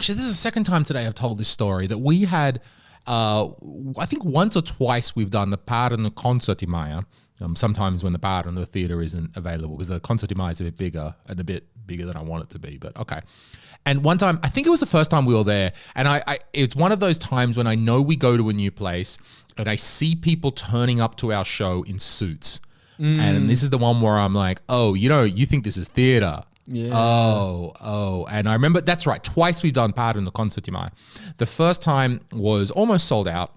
actually, this is the second time today I've told this story that we had, I think once or twice we've done the Pärnu Konsertmaja. Sometimes when the Pärnu theatre isn't available, because the Konsertmaja is a bit bigger than I want it to be, but okay. And one time, I think it was the first time we were there, and it's one of those times when I know we go to a new place and I see people turning up to our show in suits. And this is the one where I'm like, oh, you think this is theatre. Yeah. Oh. And I remember, that's right, twice we've done Pärnu Konsertmaja. The first time was almost sold out,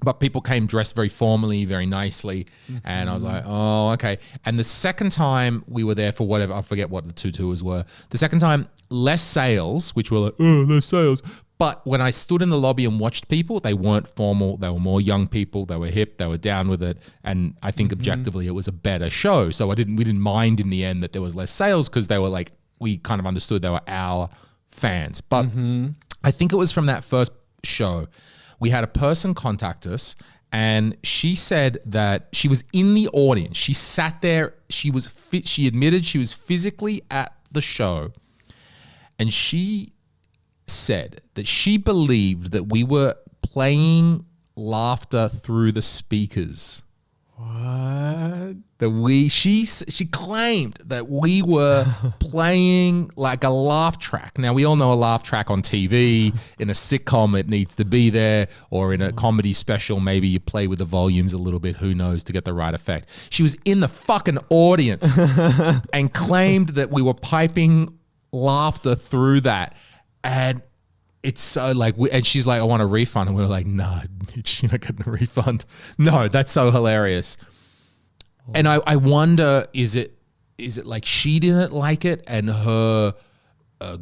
but people came dressed very formally, very nicely. And I was like, oh, okay. And the second time we were there for whatever, I forget what the two tours were. The second time, less sales, which were like, oh, less sales. But when I stood in the lobby and watched people, they weren't formal. They were more young people. They were hip. They were down with it. And I think objectively it was a better show. So we didn't mind in the end that there was less sales, because they were like, we kind of understood they were our fans. But I think it was from that first show, we had a person contact us, and she said that she was in the audience. She sat there. She was fit. She admitted she was physically at the show, and she said that she believed that we were playing laughter through the speakers. What? She claimed that we were playing like a laugh track. Now, we all know a laugh track on TV. In a sitcom, it needs to be there, or in a comedy special, maybe you play with the volumes a little bit, who knows, to get the right effect. She was in the fucking audience and claimed that we were piping laughter through that. And it's so like, and she's like, I want a refund. And we were like, no, bitch, you're not getting a refund. No, that's so hilarious. And I wonder, is it like she didn't like it and her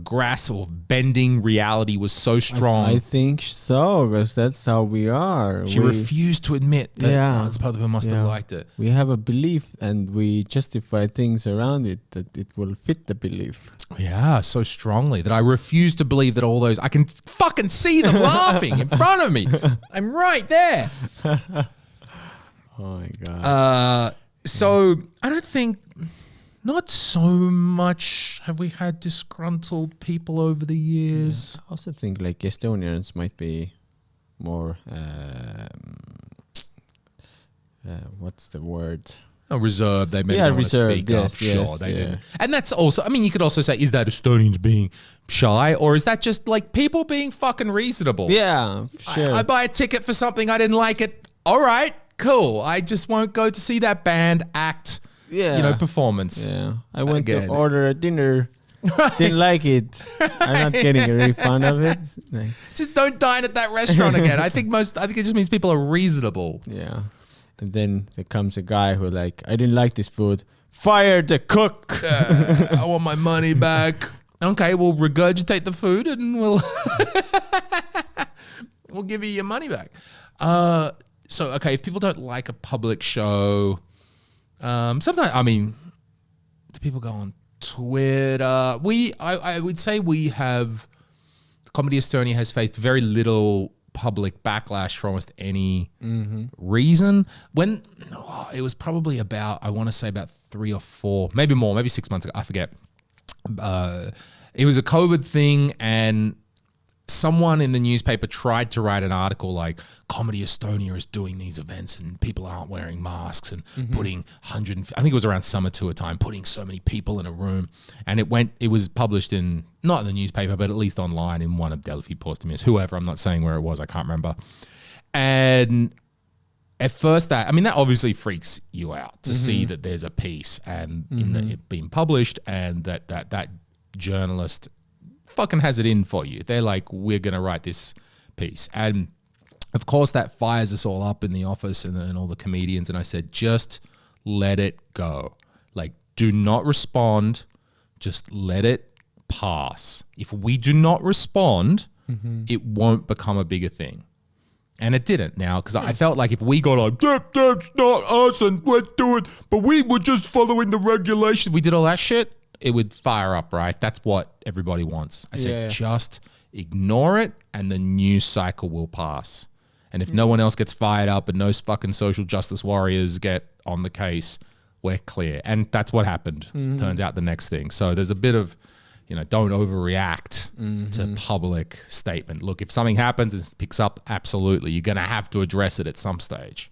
grasp of bending reality was so strong? I think so, because that's how we are. She refused to admit that it's probably we must have liked it. We have a belief and we justify things around it that it will fit the belief. Yeah, so strongly that I refuse to believe that all those, I can fucking see them laughing in front of me. I'm right there. Oh my God. So I don't think, not so much have we had disgruntled people over the years. I also think like Estonians might be more, what's the word? Reserved. They maybe don't want to speak up. Sure, they do. And that's also, I mean, you could also say, is that Estonians being shy, or is that just like people being fucking reasonable? Yeah, sure. I buy a ticket for something, I didn't like it. All right, cool. I just won't go to see that band act, performance. Yeah, I went to order a dinner. Didn't like it. I'm not getting a refund of it. Like, just don't dine at that restaurant again. I think it just means people are reasonable. Yeah. And then there comes a guy who like, I didn't like this food. Fire the cook. I want my money back. Okay, we'll regurgitate the food and we'll give you your money back. So, okay, if people don't like a public show, sometimes, I mean, do people go on Twitter? I would say Comedy Estonia has faced very little public backlash for almost any reason. When it was probably about, I want to say about 3 or 4, maybe more, maybe 6 months ago, I forget. It was a COVID thing, and someone in the newspaper tried to write an article like, Comedy Estonia is doing these events and people aren't wearing masks and putting I think it was around summer tour time, putting so many people in a room. And it was published in, not in the newspaper, but at least online in one of Delphi Postimees, whoever, I'm not saying where it was, I can't remember. And at first that obviously freaks you out to see that there's a piece and it being published, and that journalist fucking has it in for you. They're like, we're going to write this piece. And of course that fires us all up in the office and all the comedians. And I said, just let it go. Like, do not respond. Just let it pass. If we do not respond, it won't become a bigger thing. And it didn't now, because I felt like if we got like, that's not us and let's do it, but we were just following the regulations, we did all that shit, it would fire up, right? That's what everybody wants. I said, just ignore it and the news cycle will pass. And if no one else gets fired up and no fucking social justice warriors get on the case, we're clear. And that's what happened. Turns out the next thing. So there's a bit of, don't overreact to public statement. Look, if something happens and picks up, absolutely, you're going to have to address it at some stage.